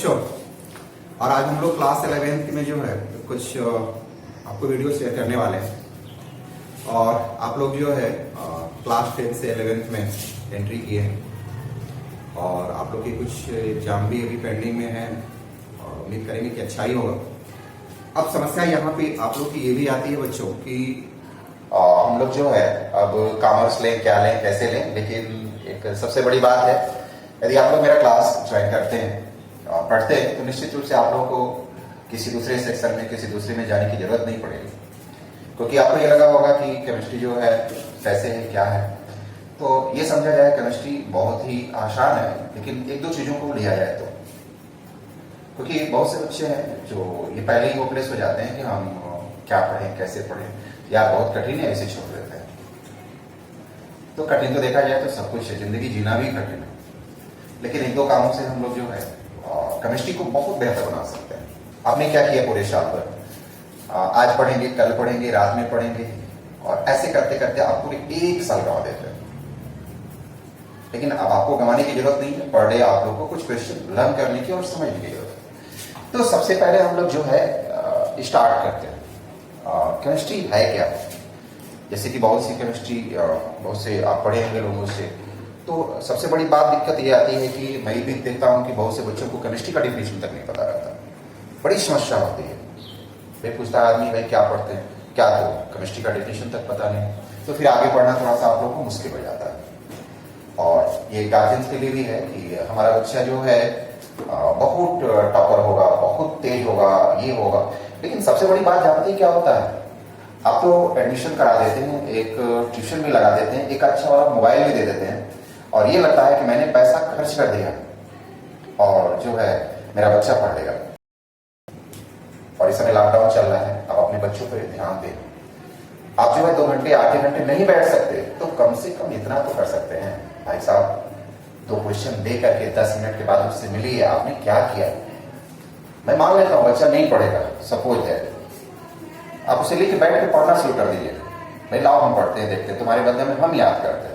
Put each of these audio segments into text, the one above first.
बच्चों, और आज हम लोग क्लास 11th में जो है कुछ आपको वीडियो शेयर करने वाले हैं। और आप लोग जो है क्लास 10 से 11th में एंट्री किए हैं और आप लोग के कुछ एग्जाम भी अभी पेंडिंग में है और उम्मीद करेंगे कि अच्छा ही होगा। अब समस्या यहाँ पे आप लोग की ये भी आती है बच्चों कि हम लोग जो है अब कॉमर्स लें, क्या लें, कैसे लें, लेकिन एक सबसे बड़ी बात है, यदि आप लोग मेरा क्लास ज्वाइन करते हैं और पढ़ते हैं तो निश्चित रूप से आप लोगों को किसी दूसरे सेक्शन में, किसी दूसरे में जाने की जरूरत नहीं पड़ेगी, क्योंकि आपको ये लगा होगा कि केमिस्ट्री जो है कैसे है, क्या है। तो ये समझा जाए केमिस्ट्री बहुत ही आसान है, लेकिन एक दो चीजों को लिया जाए तो, क्योंकि बहुत से बच्चे हैं जो ये पहले ही होपलेस हो जाते हैं कि हम क्या पढ़ें, कैसे पढ़ें, या बहुत कठिन है, ऐसे छोड़ देते हैं। तो कठिन तो देखा जाए तो सब कुछ है, जिंदगी जीना भी कठिन है, लेकिन एक दो कामों से हम लोग जो है केमिस्ट्री को बहुत बेहतर बना सकते हैं। आपने क्या किया पूरे साल भर, आज पढ़ेंगे, कल पढ़ेंगे, रात में पढ़ेंगे, और ऐसे करते करते आप पूरे एक साल गंवा देते हैं। लेकिन अब आपको गंवाने की जरूरत नहीं है, पर डे आप लोग को कुछ क्वेश्चन लर्न करने की और समझने की जरूरत है। तो सबसे पहले हम लोग जो है स्टार्ट करते हैं, केमिस्ट्री है क्या। जैसे कि बहुत सी केमिस्ट्री, बहुत से आप पढ़े होंगे लोगों से, तो सबसे बड़ी बात दिक्कत ये आती है कि मैं भी देखता हूँ कि बहुत से बच्चों को केमिस्ट्री का डिफिनेशन तक नहीं पता रहता, बड़ी समस्या होती है। फिर पूछता है आदमी, भाई क्या पढ़ते हैं, क्या, तो केमिस्ट्री का डिफिनेशन तक पता नहीं, तो फिर आगे पढ़ना थोड़ा सा आप लोगों को मुश्किल हो जाता है। और ये गार्जियंस के लिए भी है कि हमारा बच्चा जो है बहुत टॉपर होगा, बहुत तेज होगा, ये होगा, लेकिन सबसे बड़ी बात जानते हैं क्या होता है, आप तो एडमिशन करा देते हैं, एक ट्यूशन भी लगा देते हैं, एक अच्छा वाला मोबाइल भी दे देते हैं, और ये लगता है कि मैंने पैसा खर्च कर दिया और जो है मेरा बच्चा पढ़ लेगा। और इस समय लॉकडाउन चल रहा है, अब अपने बच्चों पर ध्यान दें। आप जो है 2 घंटे, 8 घंटे नहीं बैठ सकते, तो कम से कम इतना तो कर सकते हैं, भाई साहब 2 क्वेश्चन दे करके 10 मिनट के बाद उससे मिलिए, आपने क्या किया। मैं मान लेता हूं बच्चा नहीं पढ़ेगा, सपोज है, आप उसे लेके बैठ के पढ़ना शुरू कर दीजिए, भाई लाओ हम पढ़ते हैं, देखते हैं, तुम्हारे बदले में हम याद करते हैं।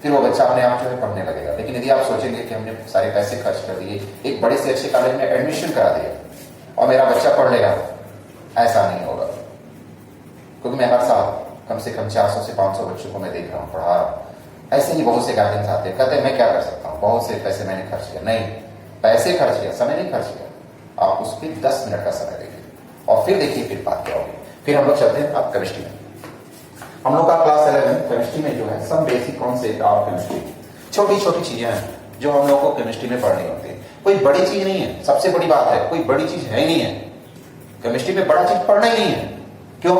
फिर वो बच्चा अपने आप जो है पढ़ने लगेगा। लेकिन यदि आप सोचेंगे कि हमने सारे पैसे खर्च कर दिए, एक बड़े से अच्छे कॉलेज में एडमिशन करा दिया और मेरा बच्चा पढ़ लेगा, ऐसा नहीं होगा। क्योंकि मैं हर साल कम से कम 400 से 500 बच्चों को मैं देख रहा हूँ, पढ़ा रहा हूँ। ऐसे ही बहुत से गार्जियंस आते हैं, कहते हैं मैं क्या कर सकता हूँ, बहुत से पैसे मैंने खर्च किया। नहीं, पैसे खर्च किया, समय नहीं खर्च किया। आप उस पर 10 मिनट का समय देखिए और फिर देखिए फिर बात क्या होगी। फिर हम लोग चलते हैं आप केमिस्ट्री में। हम लोग का क्लास 11 केमिस्ट्री में जो है some basic concept of chemistry, छोटी छोटी चीजें हैं जो हम लोग को केमिस्ट्री में पढ़नी होती है। कोई बड़ी चीज नहीं है, सबसे बड़ी बात है, कोई बड़ी चीज है ही नहीं है केमिस्ट्री में, बड़ा चीज पढ़ना ही नहीं है। क्यों?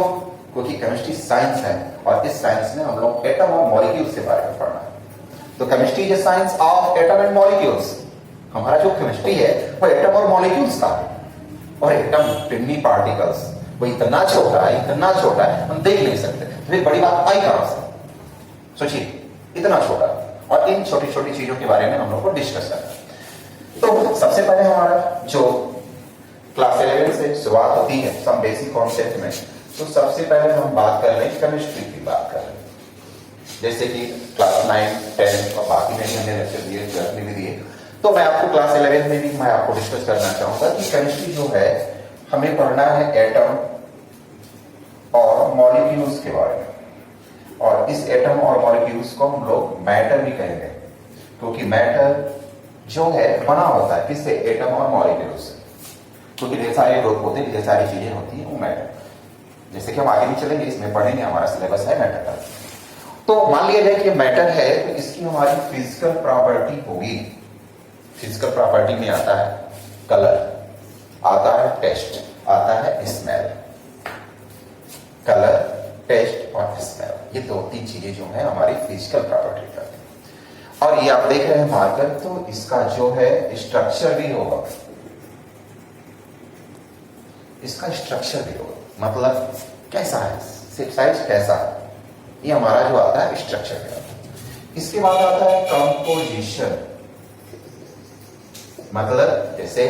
क्योंकि केमिस्ट्री साइंस है और इस साइंस में हम लोग एटम और मॉलिक्यूल्स के बारे में पढ़ना है। तो chemistry is science of atom and molecules. हमारा जो केमिस्ट्री है वो एटम और मॉलिक्यूल्स का है, और एटम टिन्नी पार्टिकल्स वो इतना छोटा है हम देख नहीं सकते, फिर बड़ी बात आई कहां से। सोचिए, इतना छोटा, और इन छोटी छोटी चीजों के बारे में हम लोग को डिस्कस करना है। तो सबसे पहले हमारा जो क्लास 11 से शुरुआत होती है सम बेसिक कॉन्सेप्ट में, तो सबसे पहले हम बात कर रहे हैं केमिस्ट्री की बात कर रहे हैं। जैसे कि क्लास 9, 10 और बाकी में हमने लेक्चर दिए, 12 में भी दिए, तो मैं आपको क्लास 11 में भी मैं आपको डिस्कस करना चाहूंगा कि केमिस्ट्री जो है हमें पढ़ना है एटम और मॉलिक्यूल्स के बारे में। और इस एटम और मॉलिक्यूल्स को हम लोग मैटर भी कहेंगे, क्योंकि मैटर जो है बना होता है किससे, एटम और मॉलिक्यूल्स से। क्योंकि ढेर सारे ग्रुप होते हैं, ढेर सारी चीजें होती हैं, वो मैटर। जैसे कि हम आगे भी चलेंगे, इसमें पढ़ेंगे, हमारा सिलेबस है मैटर का। तो मान लिया जाए कि मैटर है, तो इसकी हमारी फिजिकल प्रॉपर्टी होगी। फिजिकल प्रॉपर्टी में आता है कलर, आता है टेस्ट, आता है स्मेल। कलर, टेस्ट और स्मेल, ये 2-3 चीजें जो है हमारी फिजिकल प्रॉपर्टी करती है। और ये आप देख रहे हैं मार्कर, तो इसका जो है स्ट्रक्चर भी होगा, इसका स्ट्रक्चर भी होगा, मतलब कैसा है, साइज कैसा है, ये हमारा जो आता है स्ट्रक्चर में आता है। इसके बाद आता है कंपोजिशन, मतलब जैसे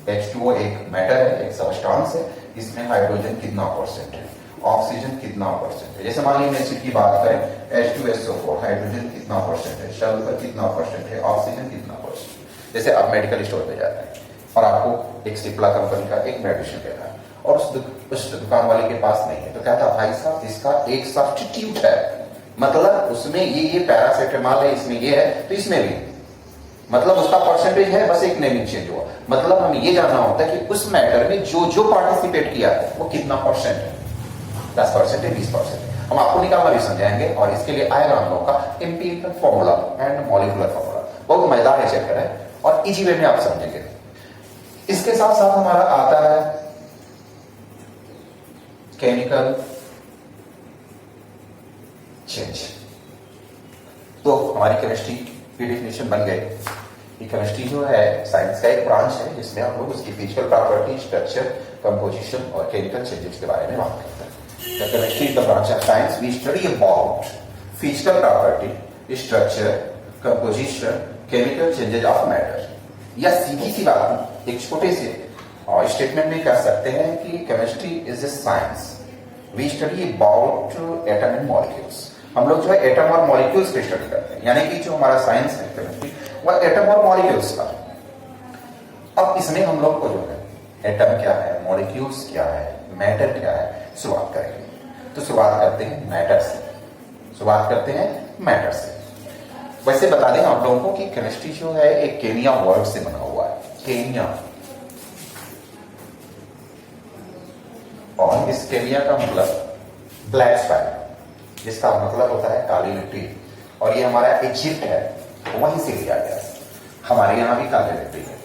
H2O एक मैटर है, एक सबस्टेंस है, इसमें हाइड्रोजन कितना परसेंट है, ऑक्सीजन कितना परसेंट है। जैसे मान लीजिए एसिड की बात करें, H2SO4 हाइड्रोजन कितना परसेंट है, सल्फर कितना परसेंट है, ऑक्सीजन कितना परसेंट। जैसे आप मेडिकल स्टोर पे जाते हैं और आपको एक सिप्ला कंपनी का एक मेडिसिन लेना है और उस दुकान वाले के पास नहीं है, तो कहता भाई साहब इसका एक सब्स्टिट्यूट है, मतलब उसमें ये पैरासिटामॉल है, इसमें ये है तो इसमें भी, मतलब उसका परसेंटेज है, बस एक नेमिंग चेंज हुआ। मतलब हमें ये जानना होता है कि उस मैटर में जो जो पार्टिसिपेट किया है वो कितना परसेंट है, 10% है, 20%। हम आपको निकालना भी समझाएंगे और इसके लिए आएगा हम लोग का empirical formula and molecular formula. बहुत मजेदार है चैप्टर है और इजी वे में आप समझेंगे। इसके साथ साथ हमारा आता है केमिकल चेंज। तो हमारी केमिस्ट्री की डेफिनेशन बन गई कि केमिस्ट्री जो है साइंस का एक ब्रांच है जिसमें हम लोग उसकी फिजिकल प्रॉपर्टी, स्ट्रक्चर, कंपोजिशन और केमिकल चेंजेस के बारे में बात करते हैं। The chemistry is the branch of science. We study about physical property, structure, composition, chemical changes of matter. या सीधी सी बात एक छोटे से स्टेटमेंट में कह सकते हैं कि chemistry is a science. We study about atom and molecules. हम लोग जो है एटम और मॉलिक्यूल्स पे स्टडी करते हैं, यानी कि जो हमारा साइंस है केमिस्ट्री वह एटम और मॉलिक्यूल्स का। अब इसमें हम लोग को जो है एटम क्या है, मॉलिक्यूल्स क्या है, मैटर क्या है, शुरुआत करेंगे। तो शुरुआत करते हैं मैटर से। वैसे बता दें आप लोगों को कि केमिस्ट्री जो है एक केमिया वर्ड से बना हुआ है, केमिया। और इस केमिया का मतलब ब्लैक स्वाइल, जिसका मतलब होता है काली मिट्टी। और ये हमारा इजिप्ट है, वहीं से लिया गया है। हमारे यहाँ भी काली मिट्टी है,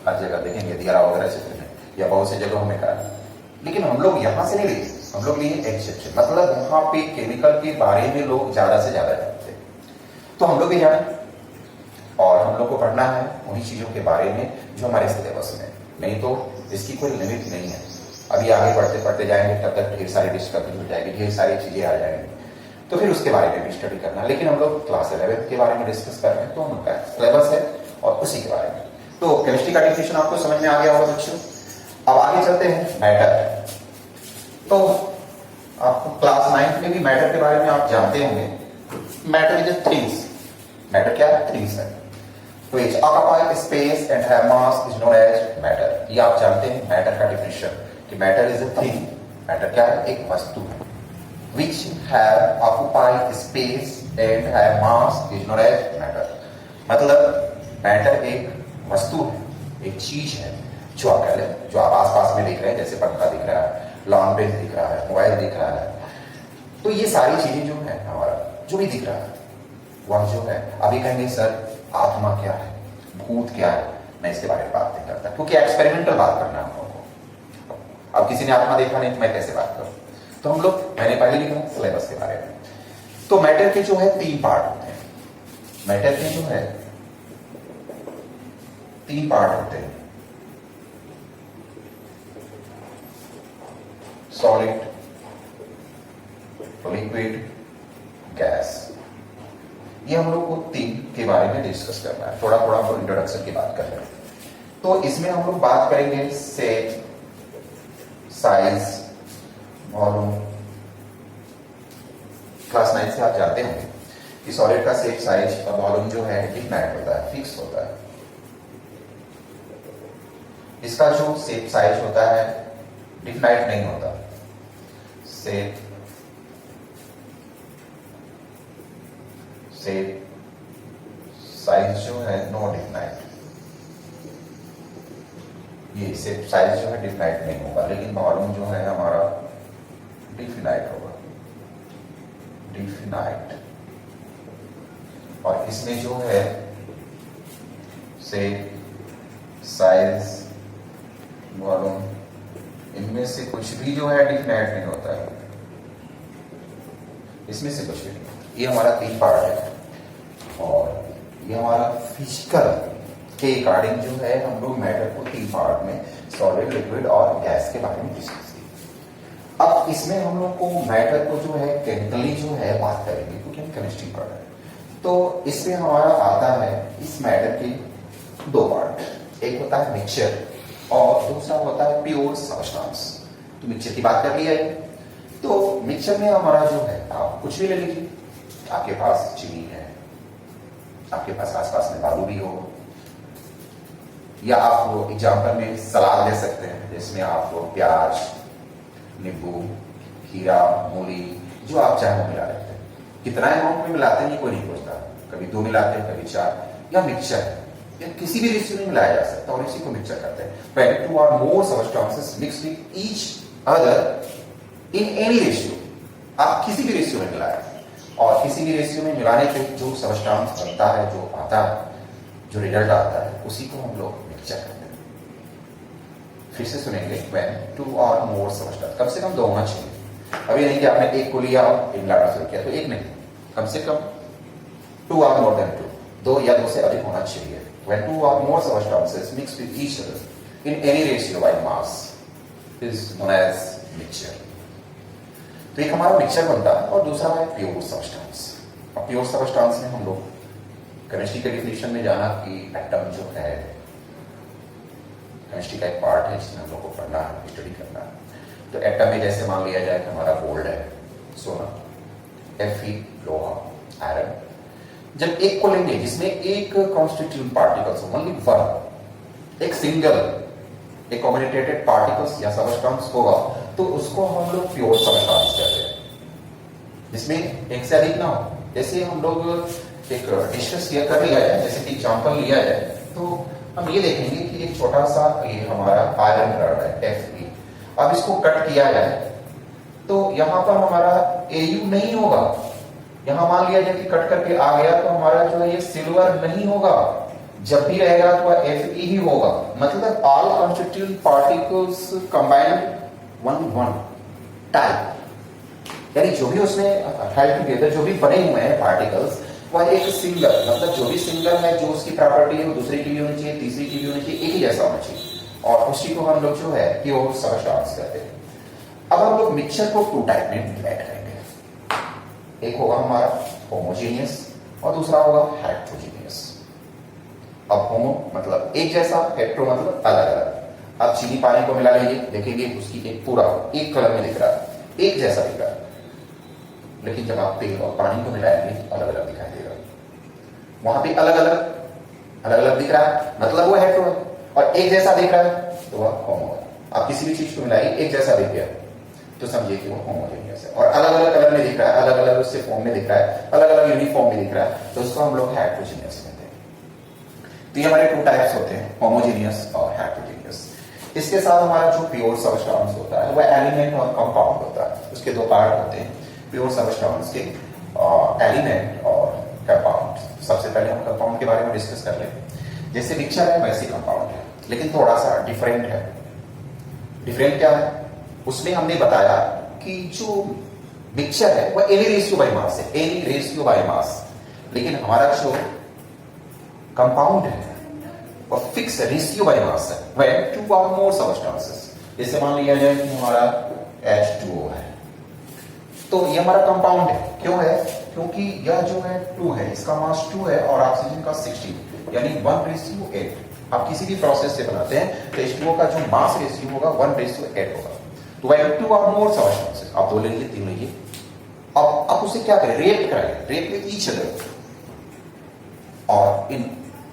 हर जगह देखेंगे दियारा वगैरह चित्र में या बहुत सी जगहों में काली। लेकिन हम लोग यहां से नहीं लिए, हम लोग लिए इजिप्ट से। मतलब वहां पे केमिकल के बारे में लोग ज्यादा से ज्यादा जानते हैं, तो हम लोग भी जाने और हम लोग को पढ़ना है उन्हीं चीजों के बारे में जो हमारे सिलेबस में। नहीं तो इसकी कोई लिमिट नहीं है। अभी आगे बढ़ते पढ़ते जाएंगे तब तक ढेर सारी डिस्कवरी हो जाएगी, ढेर सारी चीजें आ जाएंगी, तो फिर उसके बारे में भी स्टडी करना। लेकिन हम लोग क्लास 11 के बारे में डिस्कस कर रहे हैं, तो हम लोग का सिलेबस है और उसी के बारे में। तो केमिस्ट्री का डेफिनेशन आपको समझ में आ गया होगा बच्चों। अब आगे चलते हैं मैटर। तो आपको क्लास 9 में भी मैटर के बारे में आप जानते होंगे। Matter is things. मैटर क्या है? थिंग्स है। which occupy space and have mass is known as matter। ये आप जानते हैं मैटर का डिफिनेशन कि matter is a thing. Matter क्या है? एक वस्तु है। which have occupied space and have mass is known as matter। मतलब मैटर एक वस्तु है, एक चीज है जो आप कह रहे हैं, जो आप आसपास में देख रहे हैं, जैसे पंखा दिख रहा है, लॉन बेंच दिख रहा है, मोबाइल दिख रहा है। तो ये सारी चीजें जो है हमारा जो भी दिख रहा है वह जो है, अभी कहेंगे सर आत्मा क्या है, भूत क्या है, मैं इसके बारे में बात नहीं करता क्योंकि एक्सपेरिमेंटल बात करना है हम लोगों को। अब किसी ने आत्मा देखा नहीं तो मैं कैसे बात करूं? तो हम लोग, मैंने पहले लिखा सिलेबस के बारे में। तो मैटर के जो है 3 पार्ट होते हैं। मैटर के जो है 3 पार्ट होते हैं, सॉलिड, लिक्विड, गैस। ये हम लोग को 3 के बारे में डिस्कस करना है। थोड़ा थोड़ा हम लोग इंट्रोडक्शन की बात कर रहे हैं। तो इसमें हम लोग बात करेंगे शेप, साइज, वॉल्यूम। क्लास 9 से आप जानते होंगे कि सॉलिड का शेप, साइज और वॉल्यूम जो है डिफाइंड होता है, फिक्स होता है। इसका जो शेप साइज होता है डिफाइंड नहीं होता। शेप साइज जो है नो डिफाइंड। ये शेप साइज जो है डिफाइंड नहीं होगा, लेकिन वॉल्यूम जो है हमारा डिफाइंड होगा, डिफाइंड। और इसमें जो है शेप, साइज, वॉल्यूम, इनमें से कुछ भी जो है डिफाइंड नहीं होता है। इसमें से कुछ भी नहीं। ये हमारा 3 पार्ट है और ये हमारा फिजिकल के अकॉर्डिंग जो है हम लोग मैटर को 3 पार्ट में, सॉलिड, लिक्विड और गैस के बारे में डिस्कस किया। अब इसमें हम लोग को मैटर को जो है केमिकली जो है बात करेंगे क्योंकि हम केमिस्ट्री पढ़ रहे हैं। तो इसमें हमारा आता है इस मैटर के 2 पार्ट। एक होता है मिक्सचर और दूसरा होता है प्योर सब्सटेंस। तो मिक्सचर की बात कर लिया है। तो मिक्सचर में हमारा जो है, आप कुछ भी ले लीजिए। आपके पास चीनी है, आपके पास आसपास में बालू भी हो, या आप एग्जाम्पल में सलाद ले सकते हैं, जिसमें आप प्याज, नींबू, खीरा, मूली, जो आप चाहे वो मिला लेते हैं। कितना अमाउंट में मिलाते हैं ये कोई नहीं पूछता, कभी 2 मिलाते हैं, कभी 4, या मिक्सचर या किसी भी रेशियो में मिलाया जा सकता है और इसी को मिक्सचर करते हैं। When 2 or more substances mixed with each other in any ratio, आप किसी भी रेशियो में मिलाएं, और किसी भी रेशियो में मिलाने पे जो सबस्टांस बनता है, जो आता है, जो रिजल्ट आता है, उसी को हम लोग मिक्सचर करते हैं। फिर से सुनेंगे, when 2 or more substances, कम से कम 2 होना चाहिए। अभी नहीं कि आपने एक को लिया और एक मिलाना शुरू किया, तो एक नहीं, कम से कम 2 or more than 2, 2 या 2 से अधिक होना चाहिए। When 2 or more substances mixed with each other in any ratio by mass is known as mixture। तो एक हमारा मिक्सचर बनता है, और दूसरा है प्योर सबस्टेंस। अब प्योर सबस्टेंस में हम लोग केमिस्ट्री के डिफिनेशन में जाना कि एटम जो है केमिस्ट्री का एक पार्ट है जिसमें हम लोग को पढ़ना है, स्टडी करना है। तो एटम में जैसे मान लिया जाए कि हमारा गोल्ड है, सोना, Fe लोहा, आयरन। जब एक को लेंगे जिसमें एक कॉन्स्टिट्यूएंट पार्टिकल्स ओनली वन, एक सिंगल एक कॉम्बिनेटेड पार्टिकल्स या सबस्टेंस होगा, तो उसको हम लोग प्योर सबस्टेंस कहते हैं, जिसमें एक से अधिक ना हो। जैसे हम लोग एक डिस्कस किया कर लिया जाए, जैसे कि एग्जांपल लिया जाए, तो हम ये देखेंगे कि एक छोटा सा ये हमारा आयरन रॉड है Fe। अब इसको कट किया जाए तो यहां पर हमारा Au नहीं होगा। यहां मान लिया जाए कि कट करके आ गया, तो हमारा जो है ये सिल्वर नहीं होगा, जब भी रहेगा तो Fe ही होगा। मतलब all constituent particles combined one type, यानी जो भी उसमें हेल्ड टुगेदर जो भी बने हुए हैं पार्टिकल्स, वह एक सिंगल, मतलब जो भी सिंगल है, जो उसकी प्रॉपर्टी है वो दूसरे की भी होनी चाहिए, तीसरी की भी होनी चाहिए, एक ही जैसा होना चाहिए, और उसी को हम लोग जो है प्योर सबस्टेंस कहते हैं। अब हम लोग मिक्सचर को 2 टाइप में डिवाइड करेंगे, एक होगा हमारा होमोजेनियस और दूसरा होगा हेटेरोजेनियस। अब होमो मतलब एक जैसा, हेटेरो मतलब अलग अलग। अब चीनी पानी को मिला लीजिए, देखेंगे उसकी एक पूरा एक कलर में दिख रहा है, एक जैसा दिख रहा है, लेकिन जब आप तेल और पानी को मिलाएंगे तो अलग अलग दिखाई देगा। वहां पे अलग अलग दिख रहा है, मतलब वो हेटेरो है, और एक जैसा दिख रहा है तो वह होमो है। आप किसी भी चीज को मिलाइए, एक जैसा दिख गया तो समझिए कि वो होमोजेनियस है, और अलग अलग कलर में दिख रहा है, अलग अलग उससे फॉर्म में दिख रहा है, अलग अलग यूनिफॉर्म में दिख रहा है, तो उसको हम लोग हेटेरोजेनियस कहते हैं। तो ये हमारे 2 टाइप्स होते हैं, होमोजेनियस और हेटेरोजेनियस। इसके साथ हमारा जो प्योर सबस्टेंस होता है वह एलिमेंट और कंपाउंड होता है। उसके 2 पार्ट होते हैं प्योर सबस्टेंस के, एलिमेंट और कंपाउंड। सबसे पहले हम कंपाउंड के बारे में डिस्कस कर लें। जैसे मिक्सचर है वैसे कंपाउंड है, लेकिन थोड़ा सा डिफरेंट है। डिफरेंट क्या है? उसमें हमने बताया कि जो मिक्सचर है वह एनी रेशियो बाय मास है, एनी रेशियो बाय मास, लेकिन हमारा जो कंपाउंड है वह फिक्स रेशियो बाय मास है। व्हेन 2 or more substances, जैसे मान लिया जाए कि हमारा H2O है, तो ये हमारा कंपाउंड है। क्यों है? क्योंकि यह जो है 2 है, इसका मास 2 है और ऑक्सीजन का 16, यानी 1:8। आप किसी भी प्रोसेस से बनाते हैं तो H2O का जो मास रेशियो होगा 1:8 होगा। तो व्हेन 2 or more substances, आप 2 ले लीजिए, 3 लीजिए, अब आप उसे क्या करें? रेट कराइए, रेट विद ईच अदर और in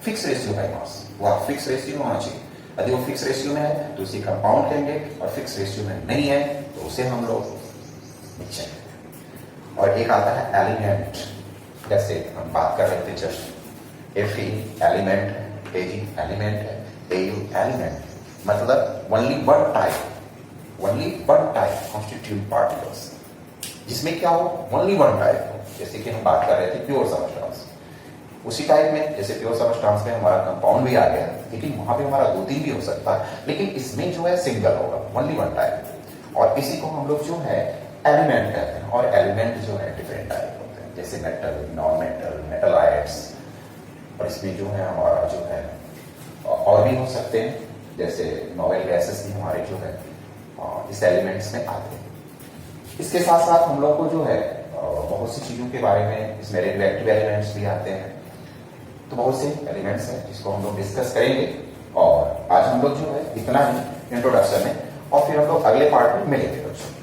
fix ratio by mass. वो फिक्स रेशियो में होना चाहिए। यदि वो फिक्स रेशियो में है तो उसे कंपाउंड कहेंगे, और फिक्स रेशियो में नहीं है तो उसे हम लोग मिक्सचर कहते हैं। और एक आता है एलिमेंट, जैसे हम बात कर रहे थे जस्ट, Fe एलिमेंट है, Ag एलिमेंट है, Au एलिमेंट, मतलब only one type constituent particles, जिसमें क्या हो? ओनली वन टाइप हो। जैसे कि हम बात कर रहे थे प्योर सबस्टेंस, उसी टाइप में जैसे प्योर सबस्टेंस में हमारा कंपाउंड भी आ गया, लेकिन वहां पे हमारा 2-3 भी हो सकता है, लेकिन इसमें जो है सिंगल होगा, ओनली वन टाइप। और इसी को हम लोग जो है एलिमेंट कहते हैं। और एलिमेंट जो है डिफरेंट टाइप होते हैं, जैसे मेटल, नॉन मेटल, मेटलाइट्स, और इसमें जो है हमारा जो है और भी हो सकते हैं, जैसे नोवेल गैसेस भी हमारे जो है इस एलिमेंट्स में आते हैं। इसके साथ साथ हम लोग को जो है बहुत सी चीजों के बारे में, इसमें रेडियोएक्टिव एलिमेंट्स भी आते हैं। तो बहुत से एलिमेंट्स हैं जिसको हम लोग डिस्कस करेंगे, और आज हम लोग जो है इतना ही इंट्रोडक्शन है, और फिर हम लोग अगले पार्ट में मिलेंगे बच्चों।